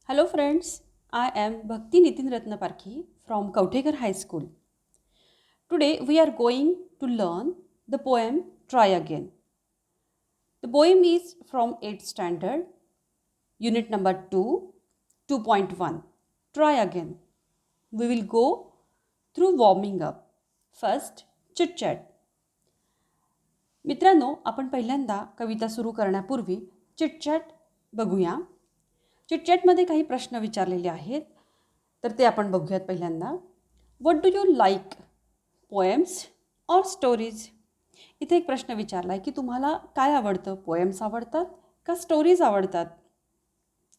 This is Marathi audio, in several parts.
Hello friends, I am Bhakti Nitin Ratnaparkhi from Kauthekar High School. Today we are going to learn the poem Try Again. The poem is from 8th standard, unit number 2, 2.1. Try Again. We will go through warming up. First, chit chat. मित्रांनो, आपण पहिल्यांदा कविता सुरू करण्यापूर्वी चिटचॅट बघूया. चिटचॅटमध्ये काही प्रश्न विचारलेले आहेत, तर ते आपण बघूयात पहिल्यांदा. What do you like, poems or stories? इथे एक प्रश्न विचारला आहे की तुम्हाला काय आवडतं, पोएम्स आवडतात का स्टोरीज आवडतात?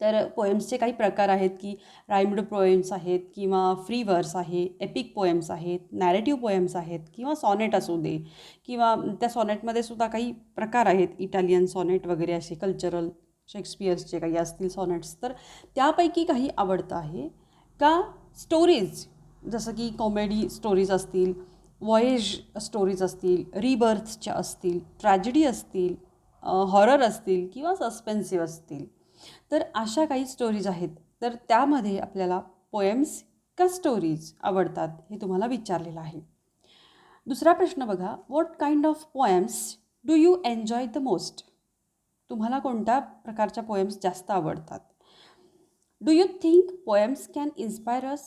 तर पोएम्सचे काही प्रकार आहेत की रायम्ड पोएम्स आहेत किंवा फ्री वर्स आहे, एपिक पोएम्स आहेत, नॅरेटिव्ह पोएम्स आहेत किंवा सॉनेट असू दे किंवा त्या सॉनेटमध्ये सुद्धा काही प्रकार आहेत, इटालियन सॉनेट वगैरे असे कल्चरल शेक्सपियर्सचे काही असतील सॉनेट्स. तर त्यापैकी काही आवडतं आहे का स्टोरीज, जसं की कॉमेडी स्टोरीज असतील, व्हॉयेज स्टोरीज असतील, रिबर्थच्या असतील, ट्रॅजेडी असतील, हॉरर असतील किंवा सस्पेन्सिव्ह असतील. तर अशा काही स्टोरीज आहेत, तर त्यामध्ये आपल्याला पोएम्स का स्टोरीज आवडतात हे तुम्हाला विचारलेलं आहे. दुसरा प्रश्न बघा. What kind of poems do you enjoy the most? तुम्हाला कोणत्या प्रकारच्या पोएम्स जास्त आवडतात? Do you think poems can inspire us?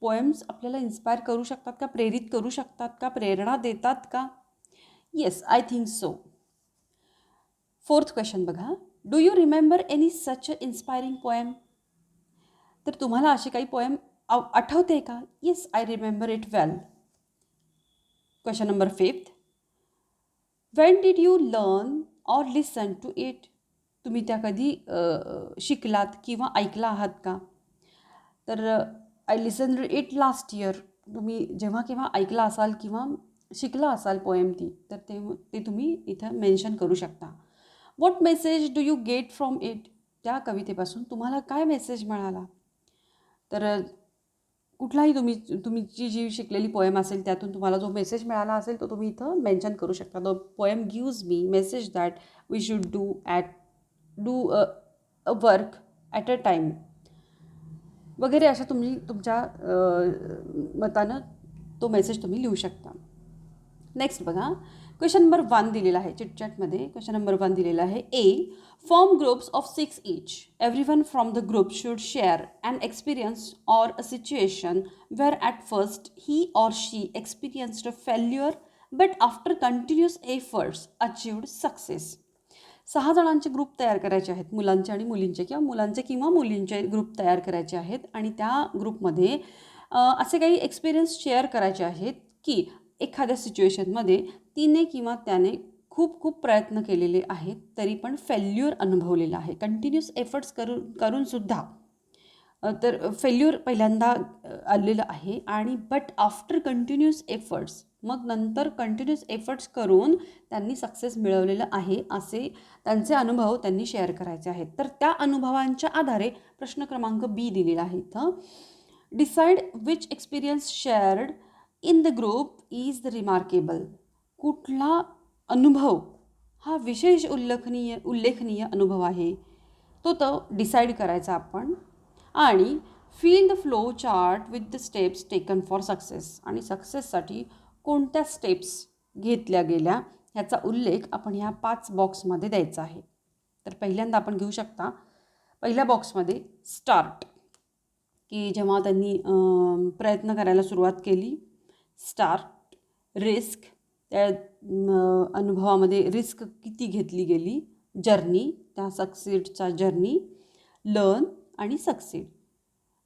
Poems आपल्याला इन्स्पायर करू शकतात का, प्रेरित करू शकतात का, प्रेरणा देतात का? Yes, I think so. Fourth question बघा. Do you remember any such a inspiring poem? तर तुम्हाला अशी काही पोएम आठवते का? Yes, I remember it well. Question number 5. When did you learn or listen to it? तुम्ही त्या कधी शिकलात किंवा ऐकला आहात का? तर I listen it last year. तुम्ही जेव्हा केव्हा ऐकला असाल किंवा शिकला असाल पोएम ती, तर ते तुम्ही इथं मेन्शन करू शकता. What message do you get from it? त्या कवितेपासून तुम्हाला काय मेसेज मिळाला? तर कुठलाही तुमची जी शिकलेली पोएम असेल त्यातून तुम्हाला जो मेसेज मिळाला असेल तो तुम्ही इथं मेन्शन करू शकता. The poem gives me message that we should do a work at a time वगैरे अशा तुम्ही तुमच्या मतानं तो मेसेज तुम्ही लिहू शकता. नेक्स्ट बघा. क्वेश्चन नंबर 1 दिलेला आहे चिटचॅटमध्ये. क्वेश्चन नंबर 1 दिलेला आहे. A, form groups of 6 each. Everyone from the group should share an experience or a situation where at first he or she experienced a failure but after continuous efforts achieved success. 6 जणांचे ग्रुप तयार करायचे आहेत, मुलांचे आणि मुलींचे किंवा मुलांचे किंवा मुलींचे ग्रुप तयार करायचे आहेत आणि त्या ग्रुपमध्ये असे काही एक्सपिरियन्स शेअर करायचे आहेत की एखाद्या सिच्युएशनमध्ये तिने किंवा त्याने खूप खूप प्रयत्न केलेले आहेत तरी पण फेल्युअर अनुभवलेलं आहे. कंटिन्युअस एफर्ट्स करूनसुद्धा तर फेल्युअर पहिल्यांदा आलेलं आहे आणि बट आफ्टर कंटिन्युअस एफर्ट्स, मग नंतर कंटिन्युअस एफर्ट्स करून त्यांनी सक्सेस मिळवलेलं आहे, असे त्यांचे अनुभव त्यांनी शेअर करायचे आहेत. तर त्या अनुभवांच्या आधारे प्रश्न क्रमांक बी दिलेला आहे इथं. Decide which experience shared in the group is the remarkable. कुठला अनुभव हा विशेष उल्लेखनीय अनुभव आहे तो डिसाईड करायचा आपण. आणि feel the flow chart with the steps taken for success. आणि सक्सेससाठी कोणत्या स्टेप्स घेतल्या गेल्या ह्याचा उल्लेख आपण ह्या 5 बॉक्समध्ये द्यायचा आहे. तर पहिल्यांदा आपण घेऊ शकता पहिल्या बॉक्समध्ये स्टार्ट, की जेव्हा त्यांनी प्रयत्न करायला सुरुवात केली. स्टार्ट. रिस्क, त्या अनुभवामध्ये रिस्क किती घेतली गेली. जर्नी, त्या सक्सीडचा जर्नी. लर्न आणि सक्सीड.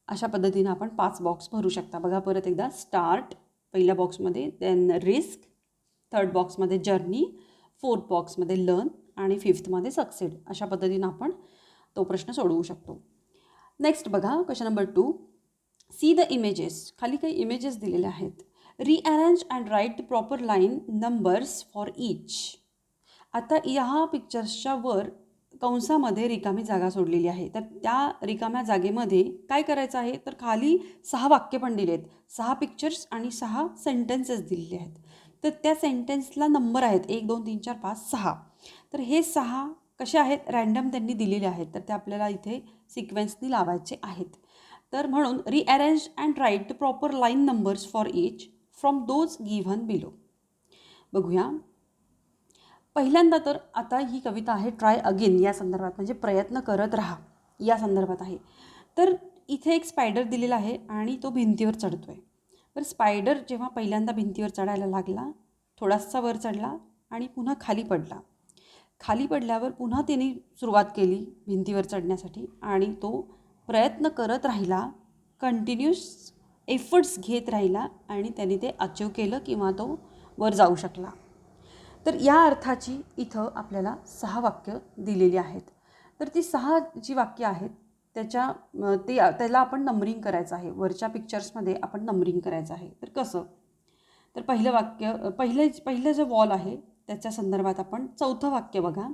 अशा पद्धतीनं आपण 5 बॉक्स भरू शकता. बघा परत एकदा. स्टार्ट पहिल्या बॉक्समध्ये, देन रिस्क, थर्ड बॉक्समध्ये जर्नी, फोर्थ बॉक्समध्ये लर्न आणि फिफ्थमध्ये सक्सीड. अशा पद्धतीनं आपण तो प्रश्न सोडवू शकतो. नेक्स्ट बघा. Question number 2. See the images. खाली काही इमेजेस दिलेले आहेत. Rearrange and write the proper line numbers for each. आता ह्या पिक्चर्सच्या वर कंसामध्ये रिकामी जागा सोडलेली आहे. तर त्या रिकाम्या जागेमध्ये काय करायचं आहे, तर खाली 6 वाक्य पण दिले आहेत, 6 पिक्चर्स आणि 6 सेंटेन्सेस दिलेले आहेत. तर त्या सेंटेन्सला नंबर आहेत 1 2 3 4 5 6. तर हे 6 कसे आहेत, रँडम त्यांनी दिलेले आहेत, तर ते आपल्याला इथे सिक्वेन्सनी लावायचे आहेत. तर म्हणून rearrange and write the proper line numbers for each from those given below. बघूया. पहिल्यांदा तर आता ही कविता आहे ट्राय अगेन या संदर्भात, म्हणजे प्रयत्न करत राहा या संदर्भात आहे. तर इथे एक स्पायडर दिलेला आहे आणि तो भिंतीवर चढतो आहे. तर स्पायडर जेव्हा पहिल्यांदा भिंतीवर चढायला लागला, थोडासा वर चढला आणि पुन्हा खाली पडला. खाली पडल्यावर पुन्हा त्याने सुरुवात केली भिंतीवर चढण्यासाठी आणि तो प्रयत्न करत राहिला, कंटिन्यूस एफर्ट्स घेत राहिला आणि त्याने ते अचीव केलं किंवा तो वर जाऊ शकला. तर या अर्थाची इथं आपल्याला 6 वाक्य दिलेली आहेत. तर ती 6 जी वाक्य आहेत त्याला आपण नंबरिंग करायचं आहे. वरच्या पिक्चर्समध्ये आपण नंबरिंग करायचं आहे. तर कसं, तर पहिलं वाक्य पहिलं जे वॉल आहे त्याच्या संदर्भात आपण 4थं वाक्य बघा.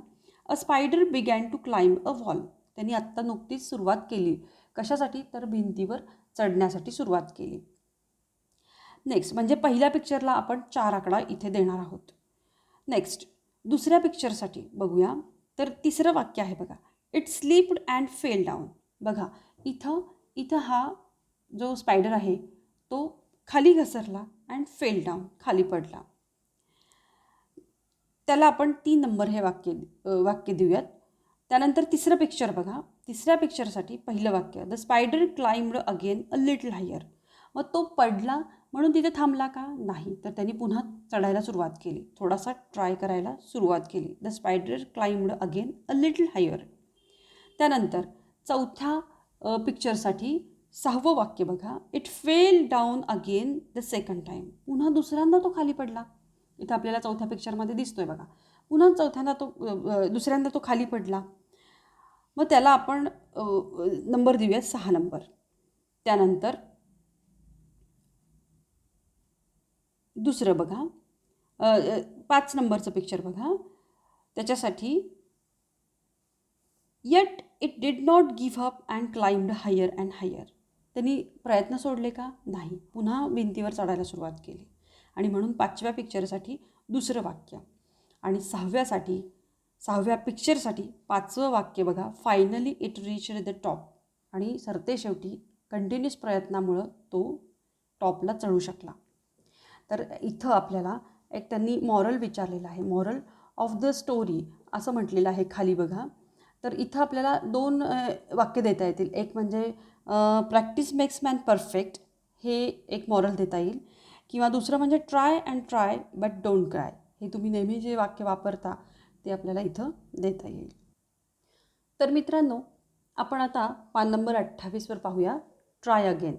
A spider began to climb a wall. त्यांनी आत्ता नुकतीच सुरुवात केली. कशासाठी, तर भिंतीवर चढण्यासाठी सुरुवात केली. नेक्स्ट म्हणजे पहिल्या पिक्चरला आपण 4 आकडा इथे देणार आहोत. नेक्स्ट दुसऱ्या पिक्चरसाठी बघूया. तर तिसरं वाक्य आहे बघा. It slipped and fail down. बघा इथं हा जो स्पायडर आहे तो खाली घसरला अँड फेल डाऊन, खाली पडला. त्याला आपण 3 नंबर हे वाक्य देऊयात. त्यानंतर तिसरं पिक्चर बघा. तिसऱ्या पिक्चरसाठी पहिलं वाक्य the spider climbed again a little higher. मग तो पडला म्हणून तिथे थांबला का, नाही, तर त्यांनी पुन्हा चढायला सुरुवात केली, थोडासा ट्राय करायला सुरुवात केली. The spider climbed again a little higher. त्यानंतर चौथ्या पिक्चरसाठी 6वं वाक्य बघा. It fell down again the second time. पुन्हा दुसऱ्यांदा तो खाली पडला. इथं आपल्याला चौथ्या पिक्चरमध्ये दिसतोय बघा. पुन्हा दुसऱ्यांदा तो खाली पडला. मग त्याला आपण नंबर देऊया 6 नंबर. त्यानंतर दुसरं बघा, 5 नंबरचं पिक्चर बघा. त्याच्यासाठी yet it did not give up and climbed higher and higher. त्यांनी प्रयत्न सोडले का, नाही, पुन्हा भिंतीवर चढायला सुरुवात केली. आणि म्हणून 5व्या पिक्चरसाठी दुसरं वाक्य. आणि 6व्या पिक्चरसाठी 5वं वाक्य बघा. Finally it reached the top. आणि सरते शेवटी कंटिन्युअस प्रयत्नामुळं तो टॉपला चढू शकला. तर इथं आपल्याला एक त्यांनी मॉरल विचारलेलं आहे. मॉरल ऑफ द स्टोरी असं म्हटलेलं आहे खाली बघा. तर इथं आपल्याला 2 वाक्य देता येतील. एक म्हणजे प्रॅक्टिस मेक्स मॅन परफेक्ट, हे एक मॉरल देता येईल. किंवा दुसरं म्हणजे try and try but don't cry. हे तुम्ही नेहमी जे वाक्य वापरता ते आपल्याला इथं देता येईल. तर मित्रांनो, आपण आता पान नंबर 28वर पाहूया. Try again.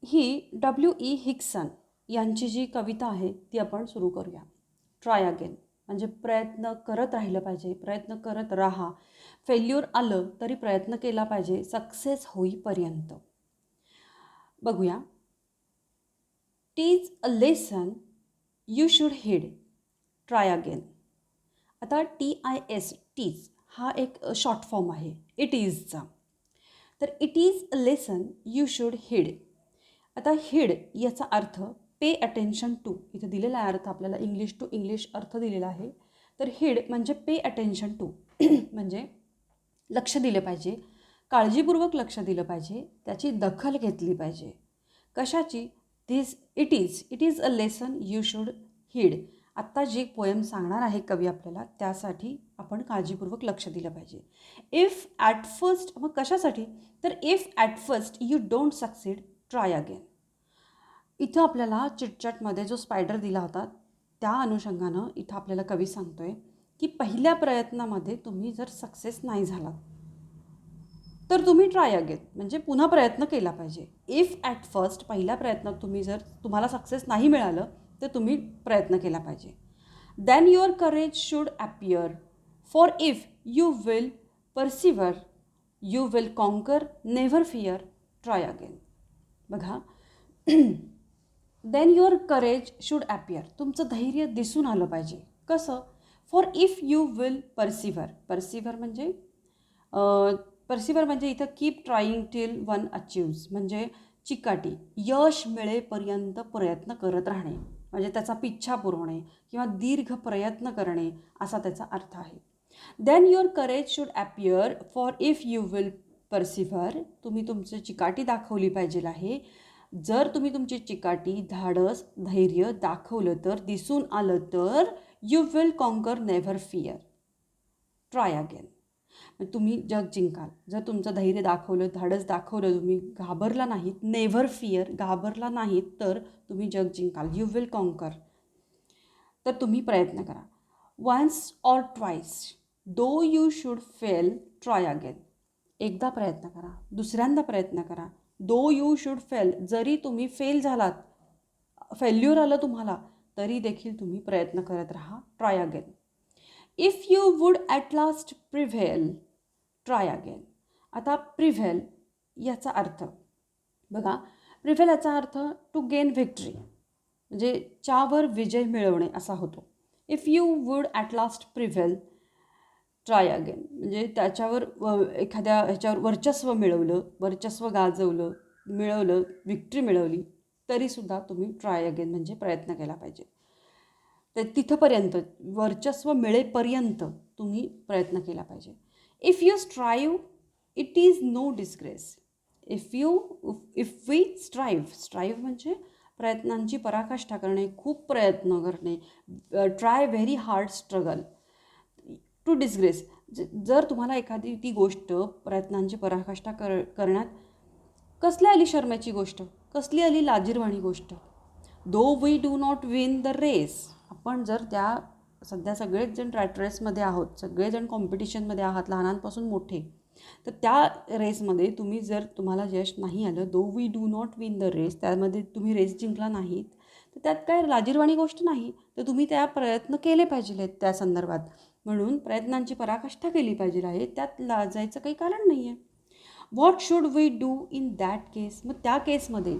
ही W.E. हिक्सन यांची जी कविता आहे ती आपण सुरू करूया. ट्राय अगेन म्हणजे प्रयत्न करत राहिलं पाहिजे, प्रयत्न करत राहा. फेल्युअर आलं तरी प्रयत्न केला पाहिजे सक्सेस होईपर्यंत. बघूया. Tease a lesson you should heed. Try again. आता TIS टीज हा एक शॉर्ट फॉर्म आहे इट इजचा. तर it is a lesson you should heed. आता हीड याचा अर्थ पे अटेन्शन टू. इथं दिलेला आहे अर्थ आपल्याला, इंग्लिश टू इंग्लिश अर्थ दिलेला आहे. तर हीड म्हणजे पे अटेन्शन टू म्हणजे लक्ष दिलं पाहिजे, काळजीपूर्वक लक्ष दिलं पाहिजे, त्याची दखल घेतली पाहिजे. कशाची, it is a lesson you should heed. आत्ता जे पोएम सांगणार आहे कवी आपल्याला त्यासाठी आपण काळजीपूर्वक लक्ष दिलं पाहिजे. इफ ॲट फर्स्ट, मग कशासाठी, तर if at first you don't succeed try again. इथं आपल्याला चिटचॅटमध्ये जो स्पायडर दिला होता त्या अनुषंगानं इथं आपल्याला कवी सांगतोय की पहिल्या प्रयत्नामध्ये तुम्ही जर सक्सेस नाही झालात तर तुम्ही ट्राय अगेन म्हणजे पुन्हा प्रयत्न केला पाहिजे. इफ ॲट फर्स्ट पहिल्या प्रयत्नात तुम्हाला सक्सेस नाही मिळालं तर तुम्ही प्रयत्न केला पाहिजे. Then your courage should appear. For if you will persevere you will conquer. Never fear try again. बघा. Then your courage should appear. तुमचं धैर्य दिसून आलं पाहिजे. कसं, for if you will persevere म्हणजे इथं keep trying till one achieves म्हणजे चिकाटी, यश मिळेपर्यंत प्रयत्न करत राहणे म्हणजे त्याचा पिच्छा पुरवणे किंवा दीर्घ प्रयत्न करणे असा त्याचा अर्थ आहे. Then your courage should appear for if you will persevere. तुम्ही तुमची चिकाटी दाखवली पाहिजे आहे. जर तुम्ही तुमची चिकाटी, धाडस, धैर्य दाखवलं तर, दिसून आलं तर, you will conquer, never fear. Try again. तुम्ही जग जिंकाल जर तुमचं धैर्य दाखवलं, धाडस दाखवलं, तुम्ही घाबरला नाहीत, नेव्हर फिअर, घाबरला नाहीत, तर तुम्ही जग जिंकाल. You will conquer. तर तुम्ही प्रयत्न करा. Once or twice though you should fail, try again. एकदा प्रयत्न करा, दुसऱ्यांदा प्रयत्न करा. दो यू शुड फेल, जरी तुम्ही फेल झालात, फेल्युअर आलं तुम्हाला, तरी देखील तुम्ही प्रयत्न करत राहा. Try again. If you would at last prevail, try again. आता प्रिव्हेल याचा अर्थ बघा. प्रिव्हेल याचा अर्थ टू गेन व्हिक्टरी, म्हणजे च्यावर विजय मिळवणे असा होतो. If you would at last prevail, try again, म्हणजे त्याच्यावर एखाद्या ह्याच्यावर वर्चस्व मिळवलं, वर्चस्व गाजवलं, मिळवलं, व्हिक्टरी मिळवली, तरीसुद्धा तुम्ही ट्राय अगेन म्हणजे प्रयत्न केला पाहिजे. तर तिथंपर्यंत, वर्चस्व मिळेपर्यंत तुम्ही प्रयत्न केला पाहिजे. If you strive it is no disgrace. If we strive म्हणजे प्रयत्नांची पराकाष्ठा करणे, खूप प्रयत्न करणे, try very hard struggle. To disgrace, जर तुम्हाला एखादी ती गोष्ट प्रयत्नांची पराकाष्ठा करण्यात कसली आली शर्मेची गोष्ट, कसली आली लाजिरवाणी गोष्ट. Though we do not win the race. आपण जर त्या सध्या सगळेच जण रेसमध्ये आहोत, सगळेजण कॉम्पिटिशनमध्ये आहात, लहानांपासून मोठे, तर त्या रेसमध्ये तुम्हाला यश नाही आलं, though we do not win the race, त्यामध्ये तुम्ही रेस जिंकला नाहीत, तर त्यात काय लाजिरवाणी गोष्ट नाही. तर तुम्ही त्या प्रयत्न केले पाहिजे त्या संदर्भात. म्हणून प्रयत्नांची पराकाष्ठा केली पाहिजे आहे, त्यात लाजायचं काही कारण नाही आहे. What should we do in that case. मग त्या केसमध्ये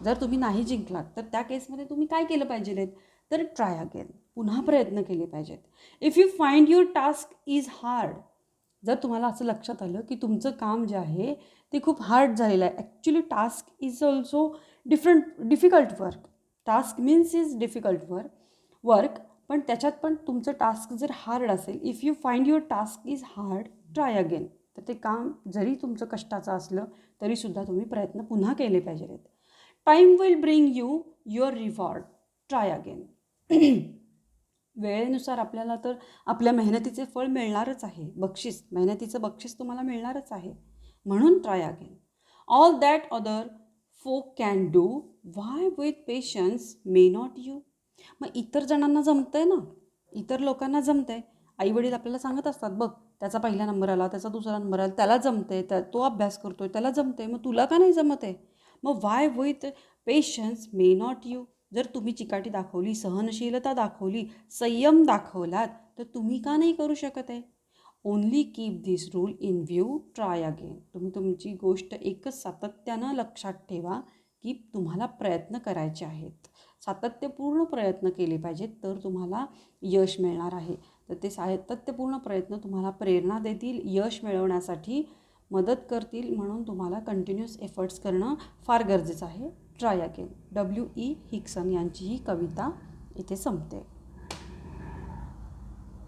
जर तुम्ही नाही जिंकलात, तर त्या केसमध्ये तुम्ही काय केलं पाहिजे, तर ट्राय अगेन, पुन्हा प्रयत्न केले पाहिजेत. If you find your task is hard. जर तुम्हाला असं लक्षात आलं की तुमचं काम जे आहे ते खूप हार्ड झालेलं आहे, actually task is also difficult work. Task means is difficult work, पण त्याच्यात पण तुमचं टास्क जर हार्ड असेल, if you find your task is hard, try again. तर ते काम जरी तुमचं कष्टाचं असलं तरीसुद्धा तुम्ही प्रयत्न पुन्हा केले पाहिजेत. Time will bring you your reward, try again. वेळेनुसार आपल्याला तर आपल्या मेहनतीचे फळ मिळणारच आहे. मेहनतीचं बक्षीस तुम्हाला मिळणारच आहे. म्हणून try again. All that other folk can do, why with patience may not you. मग इतर जणांना जमतं आहे ना, इतर लोकांना जमतं आहे. आईवडील आपल्याला सांगत असतात, बघ त्याचा पहिला नंबर आला, त्याचा दुसरा नंबर आला, त्याला जमतं आहे, तो अभ्यास करतो आहे, त्याला जमतं आहे, मग तुला का नाही जमत आहे. मग why with patience may not you. जर तुम्ही चिकाटी दाखवली, सहनशीलता दाखवली, संयम दाखवलात, तर तुम्ही का नाही करू शकत आहे. Only keep this rule in view, try again. तुम्ही तुमची गोष्ट एकच सातत्यानं लक्षात ठेवा की तुम्हाला प्रयत्न करायचे आहेत. सातत्यपूर्ण प्रयत्न केले पाहिजेत, तर तुम्हाला यश मिळणार आहे. तर ते सातत्यपूर्ण प्रयत्न तुम्हाला प्रेरणा देतील, यश मिळवण्यासाठी मदत करतील. म्हणून तुम्हाला कंटिन्युअस एफर्ट्स करणं फार गरजेचं आहे. Try again. W.E. हिक्सन यांची ही कविता इथे संपते.